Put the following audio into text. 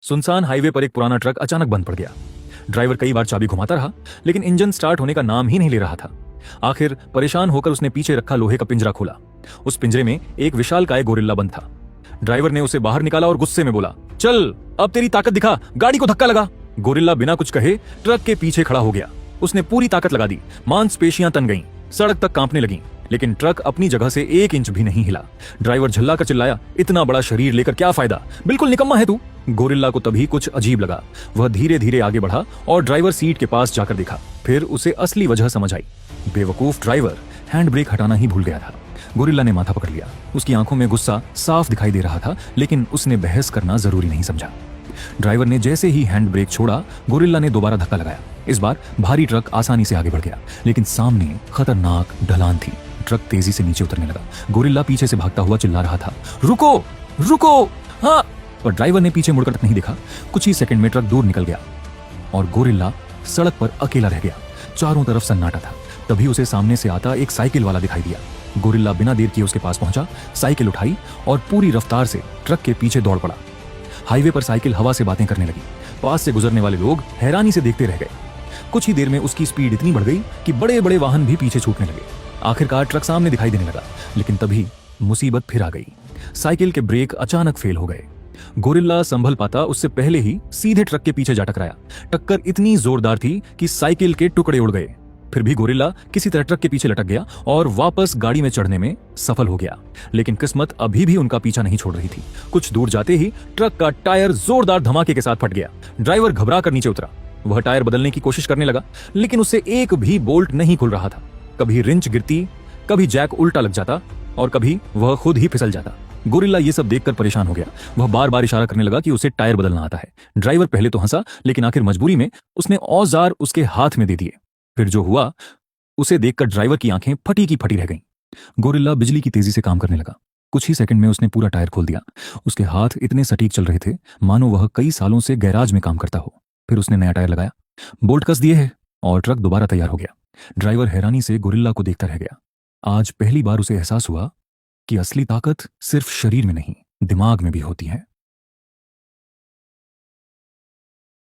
सुनसान हाईवे पर एक पुराना ट्रक अचानक बंद पड़ गया। ड्राइवर कई बार चाबी घुमाता रहा, लेकिन इंजन स्टार्ट होने का नाम ही नहीं ले रहा था। आखिर परेशान होकर उसने पीछे रखा लोहे का पिंजरा खोला। उस पिंजरे में एक विशालकाय गोरिल्ला बंद था। ड्राइवर ने उसे बाहर निकाला और गुस्से में बोला, चल अब तेरी ताकत दिखा, गाड़ी को धक्का लगा। गोरिल्ला बिना कुछ कहे ट्रक के पीछे खड़ा हो गया। उसने पूरी ताकत लगा दी, मांसपेशियां तन गईं, सड़क तक कांपने लगीं, लेकिन ट्रक अपनी जगह से 1 इंच भी नहीं हिला। ड्राइवर झल्लाकर चिल्लाया, इतना बड़ा शरीर लेकर क्या फायदा, बिल्कुल निकम्मा है तू। गोरिल्ला को तभी कुछ अजीब लगा। वह धीरे धीरे आगे बढ़ा और ड्राइवर सीट के पास जाकर देखा। फिर उसे असली वजह समझ आई। बेवकूफ ड्राइवर हैंड ब्रेक हटाना ही भूल गया था। गोरिल्ला ने माथा पकड़ लिया। उसकी आंखों में गुस्सा साफ दिखाई दे रहा था, लेकिन उसने बहस करना जरूरी नहीं समझा। ड्राइवर ने जैसे ही हैंड ब्रेक छोड़ा, गोरिल्ला ने दोबारा धक्का लगाया। इस बार भारी ट्रक आसानी से आगे बढ़ गया, लेकिन सामने खतरनाक ढलान थी। ट्रक तेजी से नीचे उतरने लगा। गोरिल्ला पीछे से भागता हुआ चिल्ला रहा था, रुको रुको, हाँ। पर ड्राइवर ने पीछे मुड़कर तक नहीं देखा। कुछ ही सेकंड में ट्रक दूर निकल गया और गोरिल्ला सड़क पर अकेला रह गया। चारों तरफ सन्नाटा था। तभी उसे सामने से आता एक साइकिल वाला दिखाई दिया। गोरिल्ला बिना देर किए उसके पास पहुंचा, साइकिल उठाई और पूरी रफ्तार से ट्रक के पीछे दौड़ पड़ा। हाईवे पर साइकिल हवा से बातें करने लगी। पास से गुजरने वाले लोग हैरानी से देखते रह गए। कुछ ही देर में उसकी स्पीड इतनी बढ़ गई कि बड़े बड़े वाहन भी पीछे छूटने लगे। आखिरकार ट्रक सामने दिखाई देने लगा, लेकिन तभी मुसीबत फिर आ गई। साइकिल के ब्रेक अचानक फेल हो गए। गोरिल्ला संभल पाता उससे पहले ही सीधे ट्रक के पीछे जा टकराया। टक्कर इतनी जोरदार थी कि साइकिल के टुकड़े उड़ गए। फिर भी गोरिल्ला किसी तरह ट्रक के पीछे लटक गया और वापस गाड़ी में चढ़ने में सफल हो गया। लेकिन किस्मत अभी भी उनका पीछा नहीं छोड़ रही थी। कुछ दूर जाते ही ट्रक का टायर जोरदार धमाके के साथ फट गया। ड्राइवर घबरा कर नीचे उतरा। वह टायर बदलने की कोशिश करने लगा, लेकिन उससे एक भी बोल्ट नहीं खुल रहा था। कभी रिंच गिरती, कभी जैक उल्टा लग जाता और कभी वह खुद ही फिसल जाता। गोरिल्ला ये सब देखकर परेशान हो गया। वह बार बार इशारा करने लगा कि उसे टायर बदलना आता है। ड्राइवर पहले तो हंसा, लेकिन आखिर मजबूरी में उसने औजार उसके हाथ में दे दिए। फिर जो हुआ उसे देखकर ड्राइवर की आंखें फटी की फटी रह गईं। गोरिल्ला बिजली की तेजी से काम करने लगा। कुछ ही सेकंड में उसने पूरा टायर खोल दिया। उसके हाथ इतने सटीक चल रहे थे मानो वह कई सालों से गैराज में काम करता हो। फिर उसने नया टायर लगाया, बोल्ट कस दिए है और ट्रक दोबारा तैयार हो गया। ड्राइवर हैरानी से गोरिल्ला को देखता रह गया। आज पहली बार उसे एहसास हुआ कि असली ताकत सिर्फ शरीर में नहीं, दिमाग में भी होती है।